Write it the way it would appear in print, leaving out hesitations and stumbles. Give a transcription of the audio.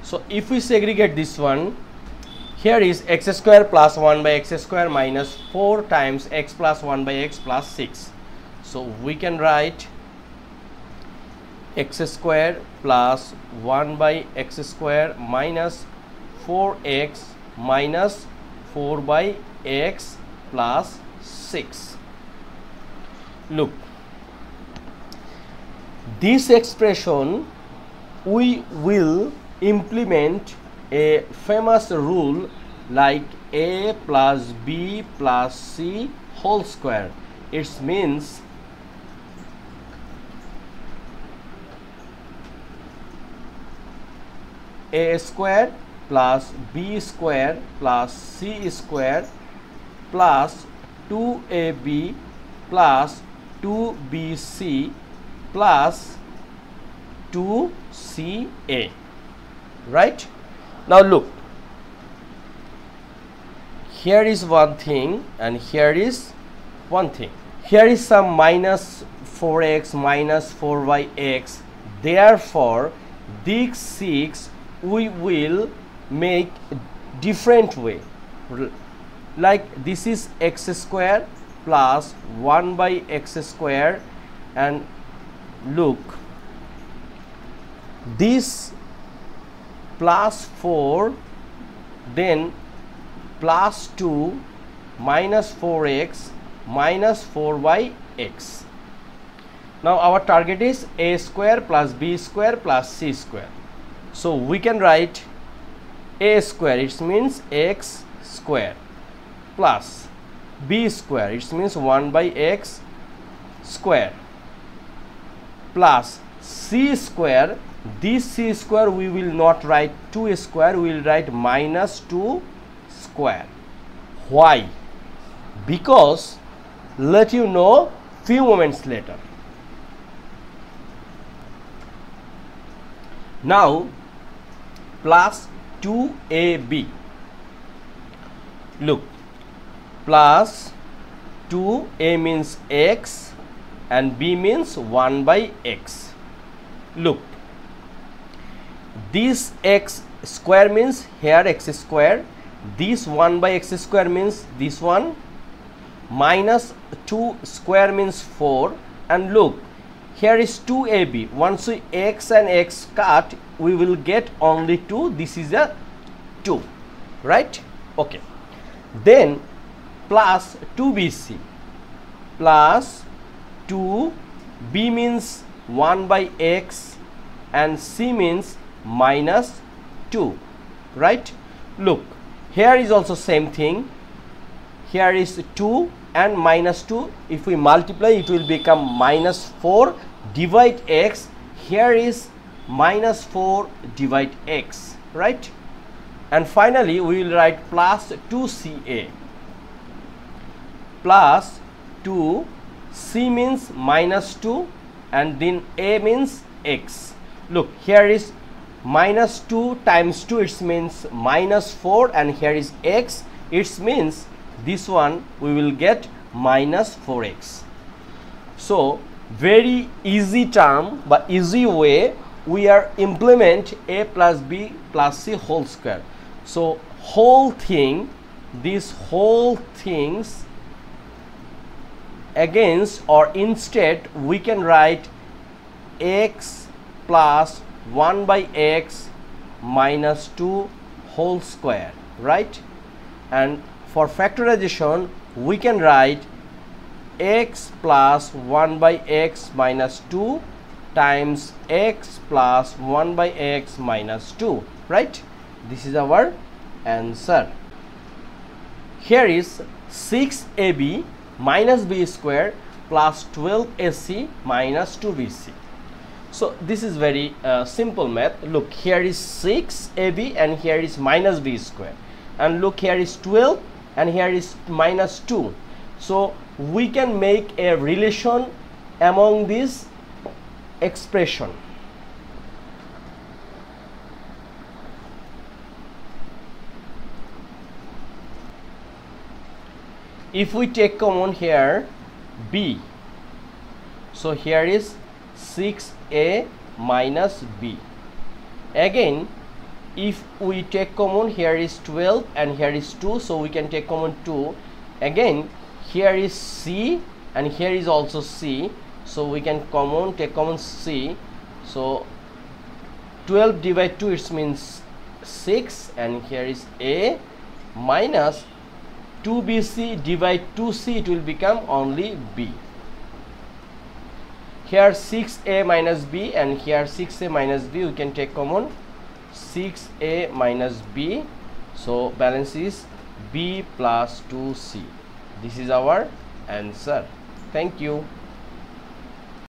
So if we segregate this one, here is x square plus 1 by x square minus 4 times x plus 1 by x plus 6. So we can write x square plus 1 by x square minus 4x minus 4 by x plus 6. Look, this expression we will implement a famous rule like a plus b plus c whole square. It means a square plus b square plus c square plus 2ab plus 2bc plus 2ca. Right? Now look, here is one thing and here is one thing. Here is some minus 4x minus 4 by x. Therefore this 6 we will make different way, like this is x square plus 1 by x square, and look, this plus 4 then plus 2 minus 4x minus 4 by x. Now our target is a square plus b square plus c square. So we can write a square, it means x square, plus b square, it means 1 by x square, plus c square. This c square we will not write 2 square, we will write minus 2 square. Why? Because let you know few moments later. Now plus 2ab. Look, plus 2a means x and b means 1 by x. Look, this x square means here x square, this 1 by x square means this one, minus 2 square means 4, and look, here is 2ab. Once we x and x cut, we will get only 2. This is a 2, right? Okay. Then plus 2bc, plus 2b means 1 by x and c means minus 2, right? Look, here is also same thing. Here is 2 and minus 2. If we multiply, it will become minus 4 divide x. Here is minus 4 divide x, right? And finally we will write plus 2ca, plus 2, c means minus 2 and then a means x. Look, here is minus 2 times 2, it means minus 4, and here is x, it means this one we will get minus 4x. So very easy term, but easy way we are implement a plus b plus c whole square. So whole thing, these whole things against or instead we can write x plus 1 by x minus 2 whole square, right? And for factorization we can write x plus 1 by x minus 2 times x plus 1 by x minus 2, right? This is our answer. Here is 6ab minus b square plus 12ac minus 2bc. So this is very simple math. Look, here is 6ab and here is minus b square, and look, here is 12 and here is minus 2. So we can make a relation among this expression. If we take common here b, so here is 6a minus b. Again if we take common, here is 12 and here is 2, so we can take common 2. Again here is C and here is also C, so we can take common C. So 12 divided 2, it means 6, and here is A minus 2BC divide 2C, it will become only B. Here 6A minus B and here 6A minus B, we can take common 6A minus B, so balance is B plus 2C. This is our answer. Thank you.